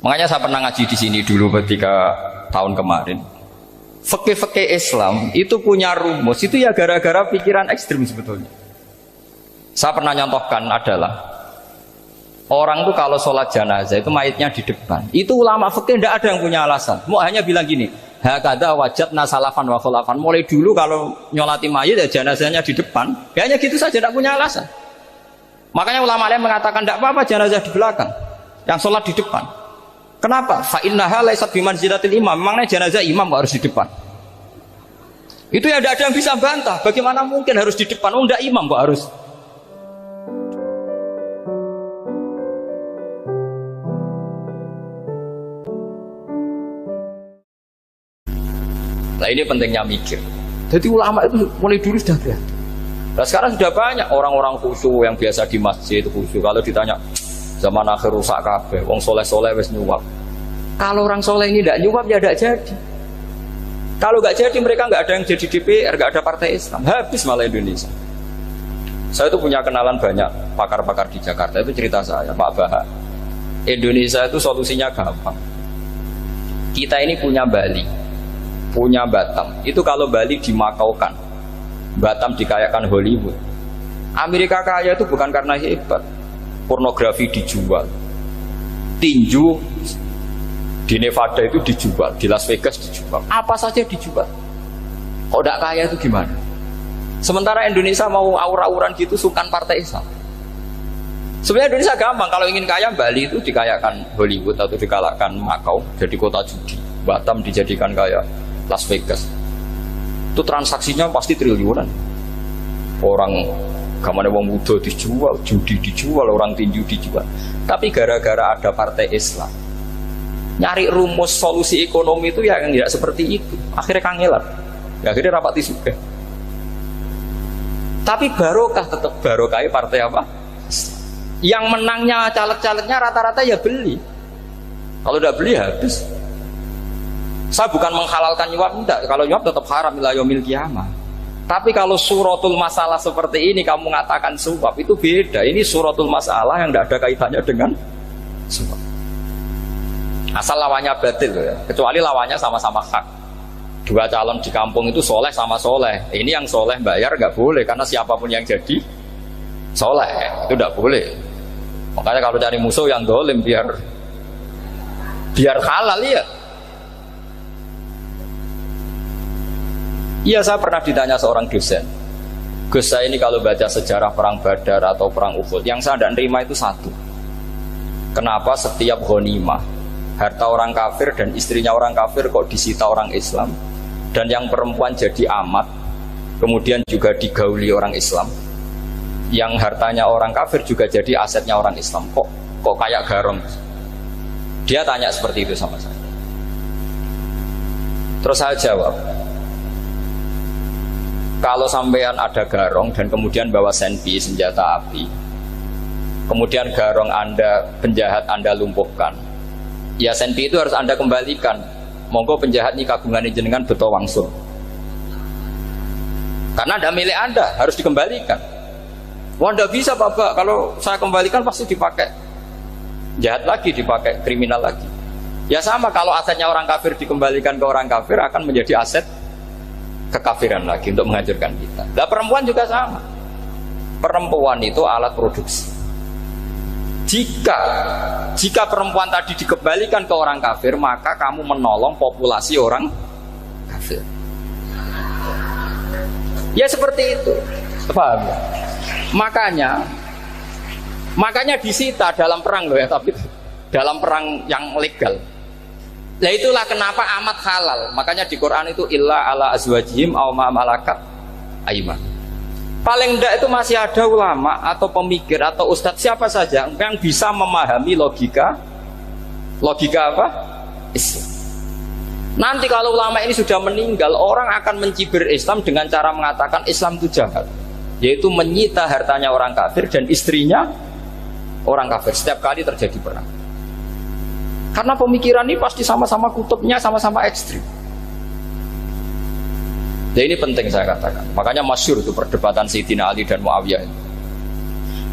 Makanya saya pernah ngaji di sini dulu ketika tahun kemarin. Fikih-fikih Islam itu punya rumus, itu ya gara-gara pikiran ekstrim sebetulnya. Saya pernah nyontohkan adalah orang tuh kalau sholat jenazah itu mayitnya di depan. Itu ulama fikih tidak ada yang punya alasan. Mau hanya bilang gini, hakada wajadna salafan wa khulafan. Mulai dulu kalau nyolati mayit ya jenazahnya di depan. Ya hanya gitu saja, tidak punya alasan. Makanya ulama lain mengatakan tidak apa-apa jenazah di belakang, yang sholat di depan. Kenapa? Fa innaha laysat bimanzilatil imam. Memangnya jenazah imam kok harus di depan? Itu ya tidak ada yang bisa bantah. Bagaimana mungkin harus di depan? Oh, tidak imam kok harus. Nah ini pentingnya mikir. Jadi ulama itu mulai dulu sudah ada. Nah sekarang sudah banyak orang-orang khusyuk yang biasa di masjid itu khusyuk. Kalau ditanya zaman akhir rusak kabeh, wong soleh-soleh wis nyuwap. Kalau orang soleh ini tidak nyuwap ya tidak jadi. Kalau nggak jadi mereka nggak ada yang jadi DPR, nggak ada partai Islam, habis malah Indonesia. Saya itu punya kenalan banyak pakar-pakar di Jakarta, itu cerita saya, Pak Bahak. Indonesia itu solusinya gampang. Kita ini punya Bali, punya Batam. Itu kalau Bali dimakaukan, Batam dikayakan Hollywood. Amerika kaya itu bukan karena hebat. Pornografi dijual, tinju di Nevada itu dijual, di Las Vegas dijual, apa saja dijual. Kok tidak kaya itu gimana? Sementara Indonesia mau aur-auran gitu sukan partai Islam. Sebenarnya Indonesia gampang, kalau ingin kaya Bali itu dikayakan Hollywood atau dikalahkan Makau jadi kota judi, Batam dijadikan kaya Las Vegas. Itu transaksinya pasti triliunan. Orang kamane wong muda dijual, judi dijual, orang tinju dijual. Tapi gara-gara ada partai Islam, nyari rumus solusi ekonomi itu yang tidak seperti itu. Akhirnya kangelan. Ya, akhirnya rapati juga. Tapi barokah tetap barokah partai apa? Yang menangnya caleg-calegnya rata-rata ya beli. Kalau tidak beli habis. Saya bukan menghalalkan nyuap, enggak. Kalau nyuap tetap haram ila yaumil qiyamah. Tapi kalau suratul masalah seperti ini kamu mengatakan suap, itu beda. Ini suratul masalah yang tidak ada kaitannya dengan suap. Asal lawannya batil ya. Kecuali lawannya sama-sama hak. Dua calon di kampung itu soleh sama soleh. Ini yang soleh bayar nggak boleh karena siapapun yang jadi soleh itu tidak boleh. Makanya kalau cari musuh yang dolim biar halal ya. Iya, saya pernah ditanya seorang dosen, Gus, saya ini kalau baca sejarah perang Badar atau perang Uhud, yang saya tidak nerima itu satu. Kenapa setiap ghanimah harta orang kafir dan istrinya orang kafir kok disita orang Islam, dan yang perempuan jadi amat, kemudian juga digauli orang Islam, yang hartanya orang kafir juga jadi asetnya orang Islam, kok kayak garong? Dia tanya seperti itu sama saya. Terus saya jawab, kalau sampean ada garong dan kemudian bawa senpi, senjata api, kemudian garong Anda, penjahat Anda lumpuhkan, ya senpi itu harus Anda kembalikan. Monggo penjahat ini kagungan jenengan beto wangsul, karena ada milik Anda, harus dikembalikan. Wah, tidak bisa Bapak, kalau saya kembalikan pasti dipakai jahat lagi, dipakai kriminal lagi. Ya sama, kalau asetnya orang kafir dikembalikan ke orang kafir akan menjadi aset kekafiran lagi untuk menghancurkan kita. Nah, perempuan juga sama. Perempuan itu alat produksi. Jika perempuan tadi dikembalikan ke orang kafir, maka kamu menolong populasi orang kafir. Ya seperti itu. Paham ya? Makanya disita dalam perang loh ya, tapi dalam perang yang legal. Nah itulah kenapa amat halal. Makanya di Quran itu illa ala azwajihim aw ma malakat aiman. Paling enggak itu masih ada ulama atau pemikir atau ustadz siapa saja yang bisa memahami logika apa? Islam. Nanti kalau ulama ini sudah meninggal, orang akan mencibir Islam dengan cara mengatakan Islam itu jahat, yaitu menyita hartanya orang kafir dan istrinya orang kafir setiap kali terjadi perang. Karena pemikiran ini pasti sama-sama kutubnya, sama-sama ekstrim. Ya ini penting saya katakan. Makanya masyhur itu perdebatan Sayyidina Ali dan Muawiyah.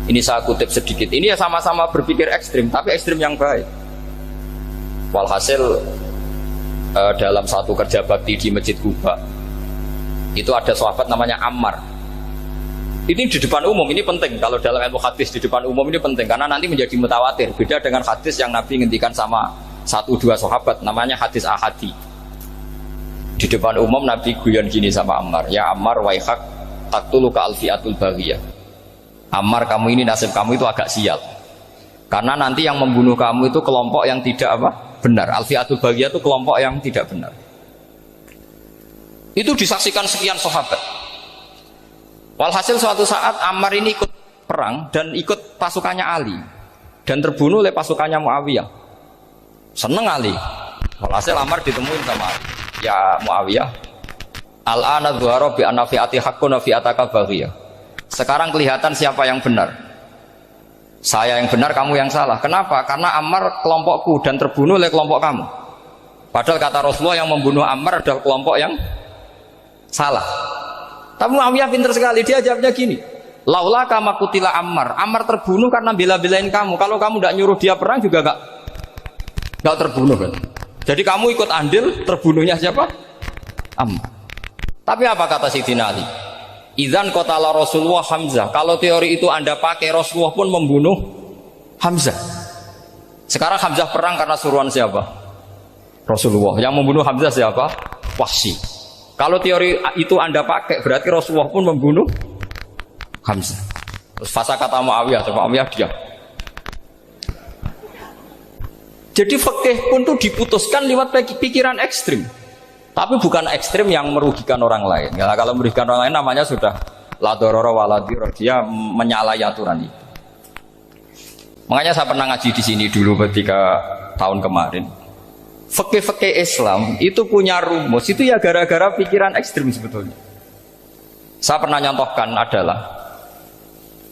Ini saya kutip sedikit. Ini ya sama-sama berpikir ekstrim, tapi ekstrim yang baik. Walhasil dalam satu kerja bakti di Masjid Kuba itu ada sahabat namanya Ammar. Ini di depan umum, ini penting. Kalau dalam ilmu hadis di depan umum ini penting karena nanti menjadi mutawatir. Beda dengan hadis yang Nabi ngendikan sama 1-2 sahabat, namanya hadis ahadi. Di depan umum Nabi guyon gini sama Ammar, ya Ammar waihak taqtuluka alfiatul baghiyah. Ammar, kamu ini nasib kamu itu agak sial. Karena nanti yang membunuh kamu itu kelompok yang tidak benar. Alfiatul baghiyah itu kelompok yang tidak benar. Itu disaksikan sekian sahabat. Walhasil suatu saat Ammar ini ikut perang dan ikut pasukannya Ali dan terbunuh oleh pasukannya Muawiyah. Seneng Ali. Walhasil Ammar ditemuin sama Ali. Ya Muawiyah, al-ana dhuhara bi anna fi'ati haqqun wa fi'ataka baghiyah. Sekarang kelihatan siapa yang benar. Saya yang benar, kamu yang salah. Kenapa? Karena Ammar kelompokku dan terbunuh oleh kelompok kamu. Padahal kata Rasulullah yang membunuh Ammar adalah kelompok yang salah. Tapi Muawiyah pintar sekali, dia jawabnya gini, laula kama kutila Ammar. Ammar terbunuh karena bela-belain kamu. Kalau kamu tidak nyuruh dia perang juga gak terbunuh kan. Jadi kamu ikut andil terbunuhnya siapa? Ammar. Tapi apa kata Sayyidina Ali? Idzan qatala Rasulullah Hamzah. Kalau teori itu Anda pakai, Rasulullah pun membunuh Hamzah. Sekarang Hamzah perang karena suruhan siapa? Rasulullah. Yang membunuh Hamzah siapa? Wahsy. Kalau teori itu Anda pakai, berarti Rasulullah pun membunuh Hamzah. Terus fasa kata Muawiyah, diam. Jadi fikih pun tuh diputuskan lewat pikiran ekstrim. Tapi bukan ekstrim yang merugikan orang lain. Ya, kalau merugikan orang lain namanya sudah la dororo wa la diror, dia menyalahi aturan itu. Makanya saya pernah ngaji di sini dulu ketika tahun kemarin. Fikih-fikih Islam itu punya rumus, itu ya gara-gara pikiran ekstrim sebetulnya. Saya pernah nyontohkan adalah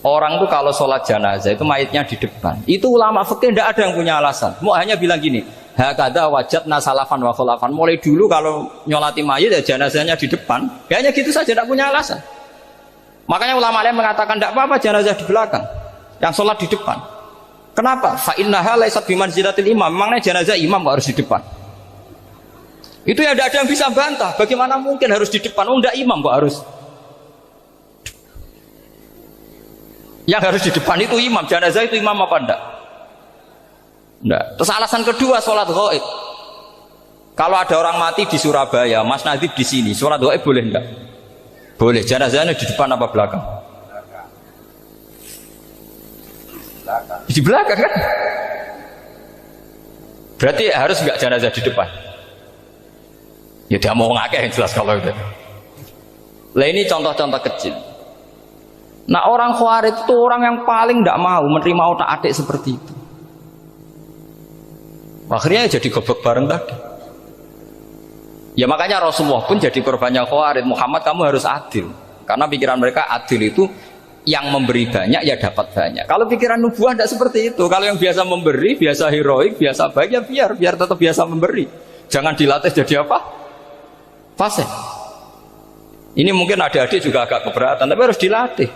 orang tuh kalau sholat jenazah itu mayitnya di depan. Itu ulama fikih tidak ada yang punya alasan. Mau hanya bilang gini, hakada wajadna salafan wa khulafan. Mulai dulu kalau nyolati mayit ya jenazahnya di depan. Kayaknya gitu saja, tidak punya alasan. Makanya ulama lain mengatakan tidak apa-apa jenazah di belakang, yang sholat di depan. Kenapa? Fa innaha laysat bimanzilatil imam. Memangnya jenazah imam harus di depan. Itu ya tidak ada yang bisa bantah. Bagaimana mungkin harus di depan? Oh, enggak imam kok harus. Yang harus di depan itu imam. Jenazah itu imam apa enggak? Enggak. Terus alasan kedua, sholat ghaib. Kalau ada orang mati di Surabaya, Mas Nadib di sini, sholat ghaib boleh enggak? Boleh. Jenazahnya di depan apa belakang? Di belakang kan? Berarti harus enggak jenazah di depan? Ya dia mau ngakeh yang jelas kalau itu. Lah ini contoh-contoh kecil. Nah orang Khawarij itu orang yang paling tidak mau menerima otak-atik seperti itu. Akhirnya jadi goblok bareng tadi. Ya makanya Rasulullah pun jadi korbannya Khawarij. Muhammad, kamu harus adil. Karena pikiran mereka adil itu yang memberi banyak ya dapat banyak. Kalau pikiran nubuah tidak seperti itu. Kalau yang biasa memberi, biasa heroik, biasa baik ya biar tetap biasa memberi. Jangan dilatih jadi apa? Fasih. Ini mungkin adik-adik juga agak keberatan, tapi harus dilatih.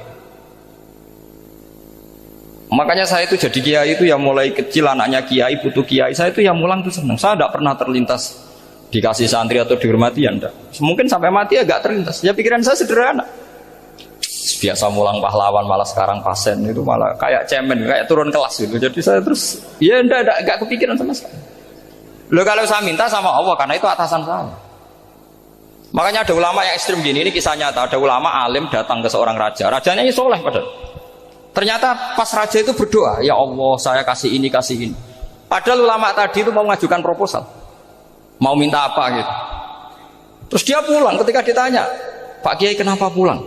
Makanya saya itu jadi kiai itu ya mulai kecil, anaknya kiai, putu kiai, saya itu yang mulang itu senang. Saya tidak pernah terlintas dikasih santri atau dihormati ya enggak. Mungkin sampai mati agak terlintas. Ya pikiran saya sederhana. Biasa mulang pahlawan, malah sekarang pasien itu malah kayak cemen, kayak turun kelas gitu. Jadi saya terus ya enggak kepikiran sama sekali. Loh kalau saya minta sama Allah karena itu atasan saya. Makanya ada ulama yang ekstrim gini, ini kisah nyata. Ada ulama alim datang ke seorang raja, rajanya ini soleh padahal. Ternyata pas raja itu berdoa, ya Allah saya kasih ini. Padahal ulama tadi itu mau mengajukan proposal, mau minta apa gitu. Terus dia pulang, ketika ditanya, Pak Kiai kenapa pulang?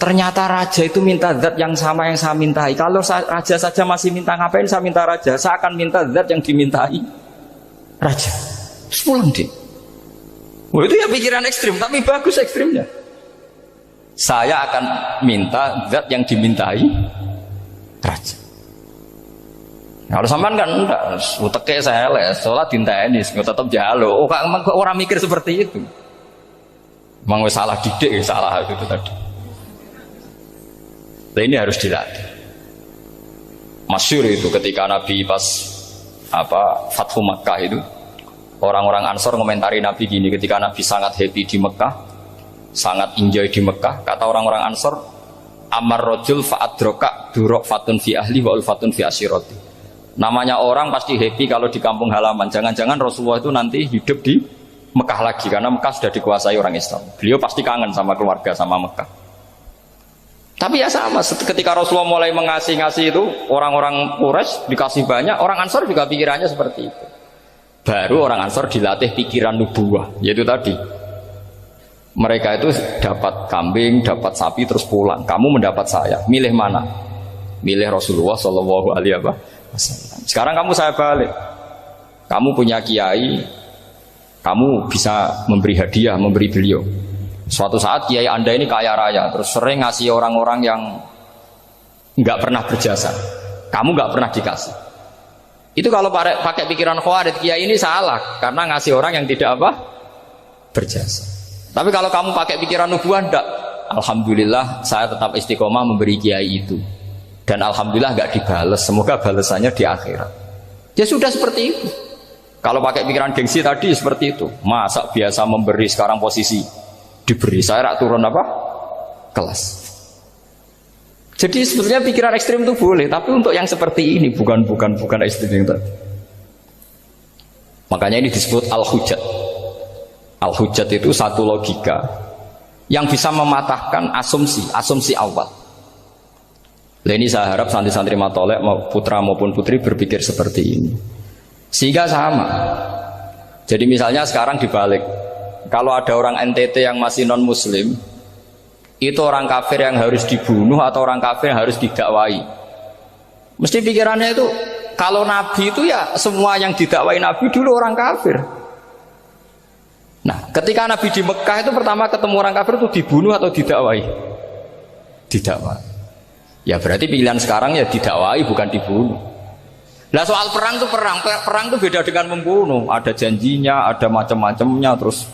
Ternyata raja itu minta zat yang sama yang saya mintai. Kalau raja saja masih minta, ngapain saya minta raja? Saya akan minta zat yang dimintai raja. Terus pulang dia. Wah, itu ya pikiran ekstrim, tapi bagus ekstrimnya. Saya akan minta zat yang dimintai raja. Kalau sampean kan enggak, uteke saya les, sholat dinteni, tetap jalo. Oh, orang mikir seperti itu. Emang salah didik, salah itu tadi. Nah, ini harus dilatih. Masyhur itu ketika Nabi pas Fathu Makkah itu, orang-orang Ansor komentari Nabi gini, ketika Nabi sangat happy di Mekah, sangat enjoy di Mekah, kata orang-orang Ansor, amar rojul fa'adroka durok fatun fi ahli wa ulfatun fi asyiroti. Namanya orang pasti happy kalau di kampung halaman. Jangan-jangan Rasulullah itu nanti hidup di Mekah lagi, karena Mekah sudah dikuasai orang Islam. Beliau pasti kangen sama keluarga, sama Mekah. Tapi ya sama, ketika Rasulullah mulai ngasih itu, orang-orang Quraisy dikasih banyak, orang Ansor juga pikirannya seperti itu. Baru orang Ansor dilatih pikiran nubuwah, yaitu tadi. Mereka itu dapat kambing, dapat sapi, terus pulang. Kamu mendapat saya, milih mana? Milih Rasulullah Shallallahu Alaihi Wasallam. Sekarang kamu saya balik. Kamu punya kiai, kamu bisa memberi hadiah, memberi beliau. Suatu saat kiai Anda ini kaya raya, terus sering ngasih orang-orang yang nggak pernah berjasa. Kamu nggak pernah dikasih. Itu kalau pakai pikiran Khawarij, kiai ini salah karena ngasih orang yang tidak berjasa. Tapi kalau kamu pakai pikiran nubuah, enggak. Alhamdulillah saya tetap istiqomah memberi kiai itu. Dan alhamdulillah nggak dibales. Semoga balasannya di akhirat. Ya sudah seperti itu. Kalau pakai pikiran gengsi tadi seperti itu. Masa biasa memberi sekarang posisi diberi, saya rak turun kelas. Jadi sebetulnya pikiran ekstrim itu boleh, tapi untuk yang seperti ini bukan ekstrim yang tadi. Makanya ini disebut al-hujjat. Al-hujjat itu satu logika yang bisa mematahkan asumsi awal. Nah, ini saya harap santri-santri matolek putra maupun putri berpikir seperti ini, sehingga sama. Jadi misalnya sekarang dibalik, kalau ada orang NTT yang masih non muslim, itu orang kafir yang harus dibunuh atau orang kafir yang harus didakwai. Mesti pikirannya itu, kalau Nabi itu ya semua yang didakwai Nabi dulu orang kafir. Nah, ketika Nabi di Mekah itu pertama ketemu orang kafir itu dibunuh atau didakwai? Didakwai. Ya berarti pilihan sekarang ya didakwai bukan dibunuh. Nah soal perang itu perang itu beda dengan membunuh. Ada janjinya, ada macam-macamnya, terus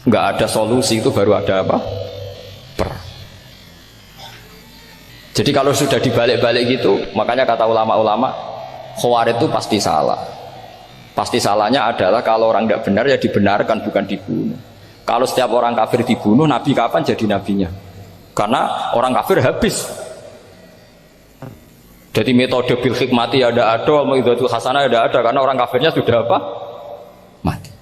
nggak ada solusi, itu baru ada perang. Jadi kalau sudah dibalik-balik gitu, makanya kata ulama-ulama, Khawarij itu pasti salah. Pasti salahnya adalah kalau orang nggak benar ya dibenarkan, bukan dibunuh. Kalau setiap orang kafir dibunuh, Nabi kapan jadi nabinya? Karena orang kafir habis. Jadi metode bil hikmati ada, metode hasanah ada, karena orang kafirnya sudah mati.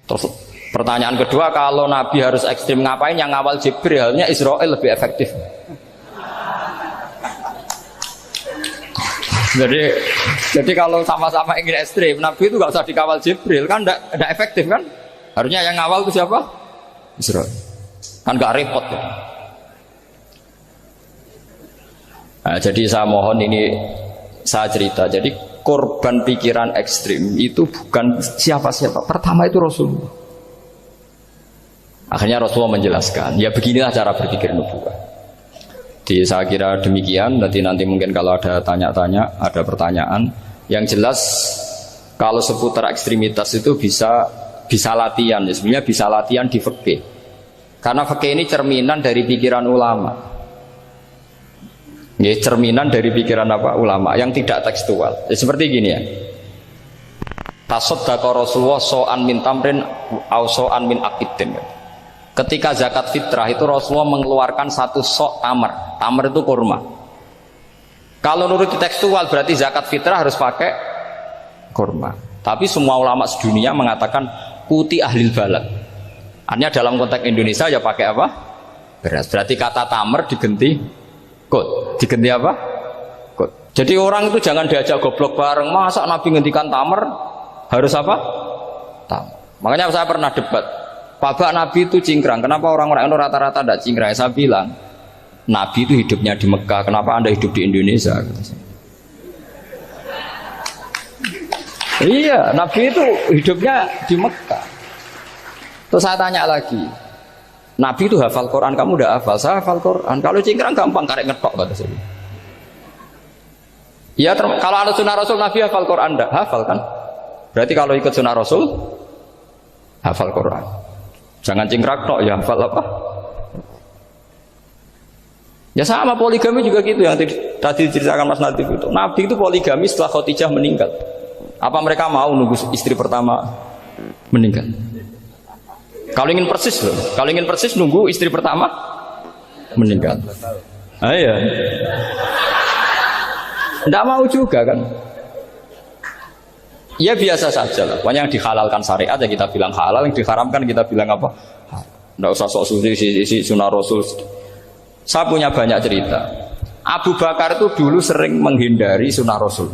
Terus pertanyaan kedua, kalau Nabi harus ekstrim ngapain? Yang ngawal Jibril, halnya Israel lebih efektif. Jadi kalau sama-sama ingin ekstrim, Nabi itu nggak usah dikawal Jibril, kan tidak efektif kan? Harusnya yang ngawal itu siapa? Israel. Kan nggak repot ya. Nah, jadi saya mohon ini saya cerita. Jadi korban pikiran ekstrim itu bukan siapa-siapa. Pertama itu Rasulullah. Akhirnya Rasulullah menjelaskan, ya beginilah cara berpikir nubuwah. Jadi saya kira demikian. Nanti mungkin kalau ada tanya-tanya, ada pertanyaan. Yang jelas kalau seputar ekstremitas itu bisa latihan. Ya, sebenarnya bisa latihan di fikih. Karena fikih ini cerminan dari pikiran ulama. Ya, cerminan dari pikiran ulama yang tidak tekstual. Ya, seperti gini ya. Tasaddaqa Rasulullah so'an min tamrin au so'an min aqidin. Ketika zakat fitrah itu Rasulullah mengeluarkan satu sok tamar. Tamar itu kurma. Kalau menurut tekstual berarti zakat fitrah harus pakai kurma. Tapi semua ulama sedunia mengatakan kuti ahlil balad. Artinya dalam konteks Indonesia ya pakai apa? Beras. Berarti kata tamar diganti kot. Diganti apa? Kot. Jadi orang itu jangan diajak goblok bareng. Masa Nabi ngendikan tamar harus apa? Tamar. Makanya saya pernah debat. Pak Nabi itu cingkrang. Kenapa orang-orang itu rata-rata tidak cingkrang? Saya bilang, Nabi itu hidupnya di Mekah. Kenapa Anda hidup di Indonesia? Iya, Nabi itu hidupnya di Mekah. Terus saya tanya lagi, Nabi itu hafal Quran, kamu udah hafal? Saya hafal Quran. Kalau cingkrang gampang, karek ngetok kata saya. Ya, kalau ada sunnah Rasul, Nabi hafal Quran enggak? Hafal kan? Berarti kalau ikut sunnah Rasul, hafal Quran. Jangan cingkrak tok, ya hafal apa? Ya sama poligami juga gitu, yang Tadi diceritakan Mas Nadif itu, Nabi itu poligami setelah Khadijah meninggal. Apa mereka mau nunggu istri pertama meninggal? Kalau ingin persis loh, kalau ingin persis nunggu istri pertama meninggal. Ah iya. Tidak mau juga kan? Ya biasa saja lah. Pokoknya yang dihalalkan syariat ya kita bilang halal, yang diharamkan kita bilang apa? Tidak usah sok suci sunnah Rasul. Saya punya banyak cerita. Abu Bakar itu dulu sering menghindari sunnah Rasul.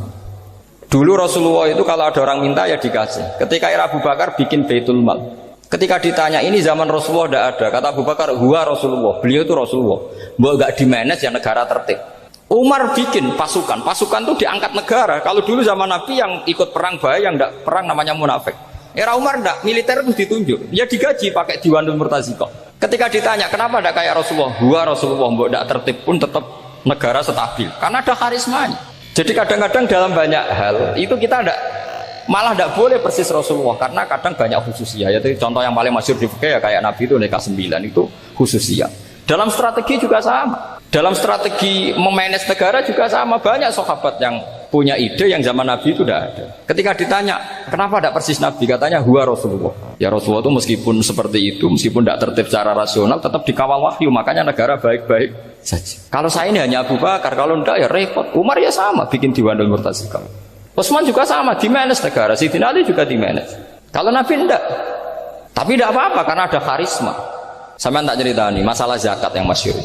Dulu Rasulullah itu kalau ada orang minta ya dikasih. Ketika era Abu Bakar bikin Baitul Mal. Ketika ditanya ini zaman Rasulullah tidak ada. Kata Abu Bakar, huwa Rasulullah. Beliau itu Rasulullah. Bahwa nggak dimanage ya negara tertib. Umar bikin pasukan. Pasukan itu diangkat negara. Kalau dulu zaman Nabi yang ikut perang bahaya, yang tidak perang namanya munafik. Era Umar tidak, militer itu ditunjuk. Dia digaji pakai Diwanul Murtaziko. Ketika ditanya kenapa tidak kayak Rasulullah, huwa Rasulullah. Bahwa tidak tertib pun tetap negara stabil karena ada karismanya. Jadi kadang-kadang dalam banyak hal itu kita malah tidak boleh persis Rasulullah karena kadang banyak khususiyah. Yaitu contoh yang paling masyhur di fikih ya kayak Nabi itu nikah 9 itu khususiyah. Dalam strategi juga sama. Dalam strategi memanage negara juga sama. Banyak sahabat yang punya ide yang zaman Nabi itu tidak ada. Ketika ditanya kenapa tidak persis Nabi, katanya huwa Rasulullah. Ya Rasulullah itu meskipun seperti itu, meskipun tidak tertib secara rasional, tetap dikawal wahyu. Makanya negara baik-baik saja. Kalau saya ini hanya Abu Bakar, kalau tidak ya repot. Umar ya sama, bikin Diwanul Murtazikah. Utsman juga sama, dimanage negara. Sayyidina Ali juga dimanage. Kalau Nabi tidak. Tapi tidak apa-apa karena ada karisma. Sampai tak cerita nih masalah zakat yang masyhur.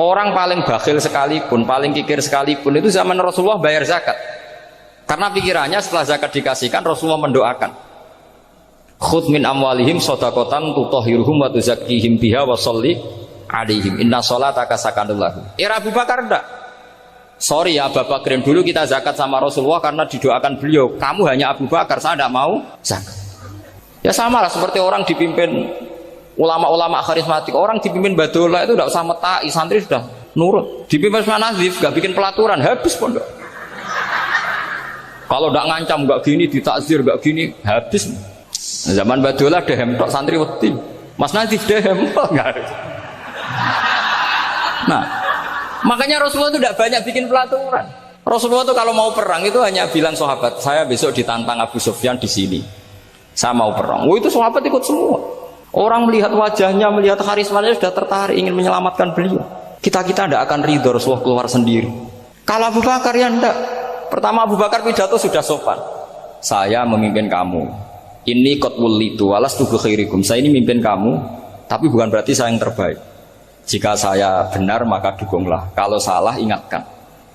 Orang paling bakhil sekalipun, paling kikir sekalipun itu zaman Rasulullah bayar zakat. Karena pikirannya setelah zakat dikasihkan Rasulullah mendoakan. Khudh min amwalihim shadaqatan tutahhiruhum wa tuzakkihim biha wa sholli alaihim inna sholataka sakanul lahum. Era Abu Bakar enggak. Sorry ya Abu Bakar, dulu kita zakat sama Rasulullah karena didoakan beliau. Kamu hanya Abu Bakar, saya tidak mau zakat. Ya sama lah seperti orang dipimpin ulama-ulama karismatik, orang dipimpin Badola itu tidak usah metai, santri sudah nurut. Dipimpin Mas Nazif, gak bikin pelaturan, habis pondok. Kalau tidak ngancam, gak gini, ditakzir, gak gini, habis. Zaman Badola dehem tok santri wedi. Mas Nazif dehem enggak. Nah, makanya Rasulullah itu tidak banyak bikin pelaturan. Rasulullah itu kalau mau perang itu hanya bilang sahabat, saya besok ditantang Abu Sufyan di sini. Saya mau perang. Oh itu sahabat ikut semua. Orang melihat wajahnya, melihat karismanya sudah tertarik ingin menyelamatkan beliau. Kita tidak akan ridho Rasulullah keluar sendiri. Kalau Abu Bakar ya enggak. Pertama Abu Bakar pidato sudah sopan. Saya memimpin kamu. Ini qatwul litu walastu bi khairikum. Saya ini memimpin kamu, tapi bukan berarti saya yang terbaik. Jika saya benar maka dukunglah. Kalau salah ingatkan.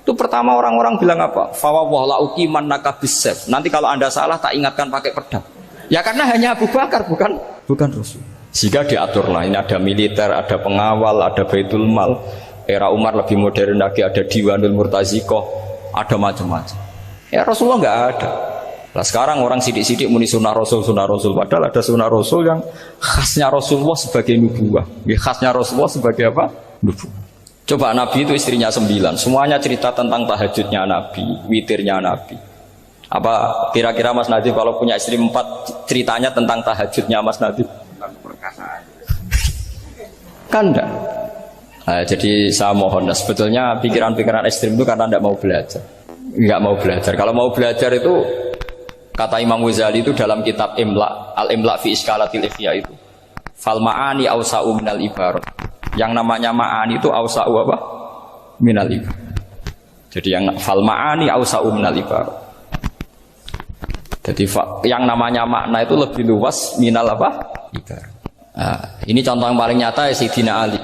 Itu pertama orang-orang bilang apa? Fa wallahu uqiman nakabisef. Nanti kalau Anda salah tak ingatkan pakai pedang. Ya karena hanya Abu Bakar bukan Rasul. Jika diaturlah ini ada militer, ada pengawal, ada Baitul Mal. Era Umar lebih modern lagi, ada Diwanul Murtazikoh, ada macam-macam. Ya Rasulullah nggak ada. Nah sekarang orang sidik-sidik muni sunnah Rasul. Padahal ada sunnah Rasul yang khasnya Rasulullah sebagai nubuwah. Khasnya Rasulullah sebagai apa? Nubuwah. Coba Nabi itu istrinya 9. Semuanya cerita tentang tahajudnya Nabi, witirnya Nabi. Apa kira-kira Mas Nadif kalau punya istri 4 ceritanya tentang tahajudnya Mas Nadif? Kan enggak. Nah, jadi saya mohon, sebetulnya pikiran-pikiran ekstrim itu karena enggak mau belajar. Enggak mau belajar. Kalau mau belajar itu kata Imam Ghazali itu dalam kitab Imla, Al-Imla fi Iskalatil Ikhya itu. Fal ma'ani awsa'u minal ibarat. Yang namanya ma'ani itu awsa'u apa? Minal ibarat. Jadi yang fal ma'ani awsa'u minal ibarat. Jadi yang namanya makna itu lebih luas minal apa? Ibarat. Nah, ini contoh yang paling nyata ya Sayyidina Ali.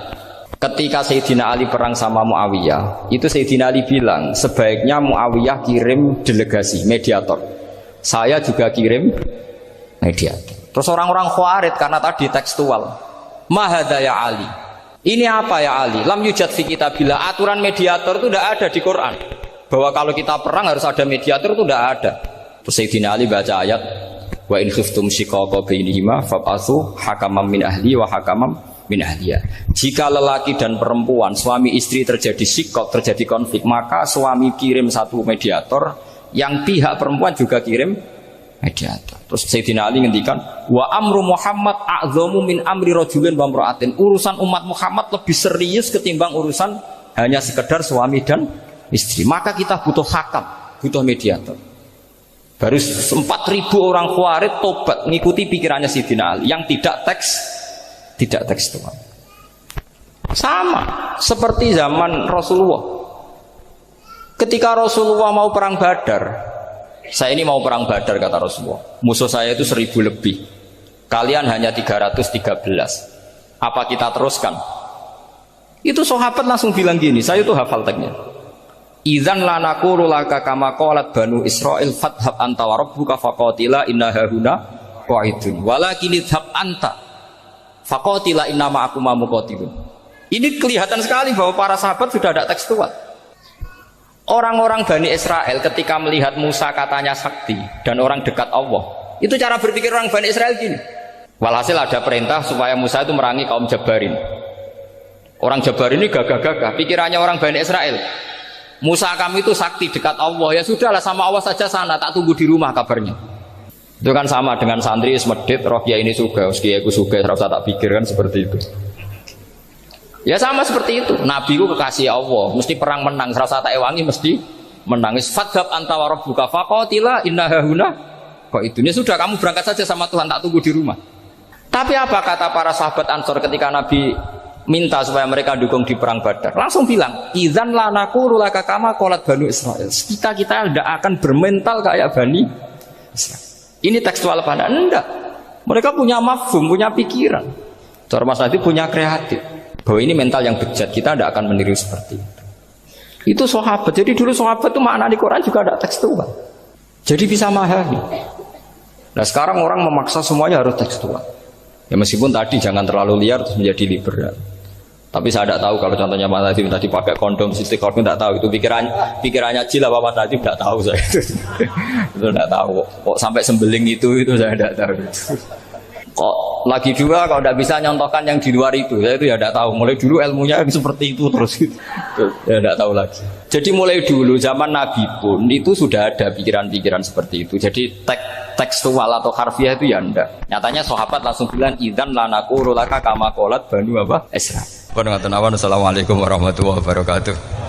Ketika Sayyidina Ali perang sama Muawiyah, itu Sayyidina Ali bilang sebaiknya Muawiyah kirim delegasi mediator. Saya juga kirim mediator. Terus orang-orang Khawarij karena tadi tekstual. Mahadha ya Ali. Ini apa ya Ali? Lam yujad fi kitabillah. Aturan mediator itu tidak ada di Quran. Bahwa kalau kita perang harus ada mediator itu tidak ada. Terus Sayyidina Ali baca ayat wa in khiftum shiqaqa bainihima fab'atsu hakaman min ahli wa hakaman min ahliya. Jika lelaki dan perempuan suami istri terjadi shiqaq, terjadi konflik, maka suami kirim satu mediator, yang pihak perempuan juga kirim mediator. Terus Sayyidina Ali ngendikan wa amru Muhammad a'dhamu min amri rajulin wa imra'atin. Urusan umat Muhammad lebih serius ketimbang urusan hanya sekedar suami dan istri. Maka kita butuh hakam, butuh mediator. Baru 4.000 orang Khawarij tobat mengikuti pikirannya Sayyidina Ali yang tidak tekstual. Sama seperti zaman Rasulullah. Ketika Rasulullah mau perang Badar, saya ini mau perang Badar kata Rasulullah. Musuh saya itu 1.000 lebih. Kalian hanya 313. Apa kita teruskan? Itu sahabat langsung bilang gini, saya itu hafal teksnya. Idzan la naqulu laka kama qalat banu Israil fathab anta wa rabbuka faqatila inna hahuna qa'idun. Walakin idhab anta faqatila inna ma'akum muqatilun. Ini kelihatan sekali bahwa para sahabat sudah ada tekstual. Orang-orang Bani Israel ketika melihat Musa katanya sakti dan orang dekat Allah, itu cara berpikir orang Bani Israel gini. Walhasil ada perintah supaya Musa itu merangi kaum Jabarin. Orang Jabarin ini gagah-gagah, pikirannya orang Bani Israel. Musa kami itu sakti dekat Allah, ya sudahlah sama Allah saja sana, tak tunggu di rumah kabarnya. Itu kan sama dengan santri semedit, roh kiai ini suga, kiai aku suga, terus tak pikir kan seperti itu. Ya sama seperti itu. Nabi ku kekasih Allah, mesti perang menang. Serasa tak ewangi mesti menang. Fadhab anta wa rabbuka faqatila inna hahuna qa'idun. Sudah kamu berangkat saja sama Tuhan, tak tunggu di rumah. Tapi apa kata para sahabat Ansor ketika Nabi minta supaya mereka dukung di perang Badar? Langsung bilang, idzan la naqulu laka kama qalat banu Israil. Kita tidak akan bermental kayak Bani Israil. Ini tekstual apa enggak? Mereka punya mafhum, punya pikiran. Cara Mas Hadi punya kreatif. Bahwa ini mental yang bejat, kita tidak akan meniru seperti itu. Itu sahabat. Jadi dulu sahabat itu makna di Quran juga ada tekstual. Jadi bisa memahami. Nah sekarang orang memaksa semuanya harus tekstual. Ya meskipun tadi jangan terlalu liar terus menjadi liberal. Tapi saya tidak tahu kalau contohnya Mas Hadi tadi pakai kondom, sistem kondom tidak tahu. Itu pikirannya Jil apa Mas Hadi tidak tahu saya. Itu tidak tahu. Kok sampai sembeling itu saya tidak tahu. Kok lagi juga kalau tidak bisa nyontohkan yang di luar itu, saya itu ya tidak tahu. Mulai dulu ilmunya seperti itu terus gitu. Ya tidak tahu lagi. Jadi mulai dulu zaman Nabi pun itu sudah ada pikiran-pikiran seperti itu. Jadi tekstual atau harfiah itu ya enggak. Nyatanya sahabat langsung bilang idzan la naqulu laka kama qalat banu Israil. Assalamualaikum warahmatullahi wabarakatuh.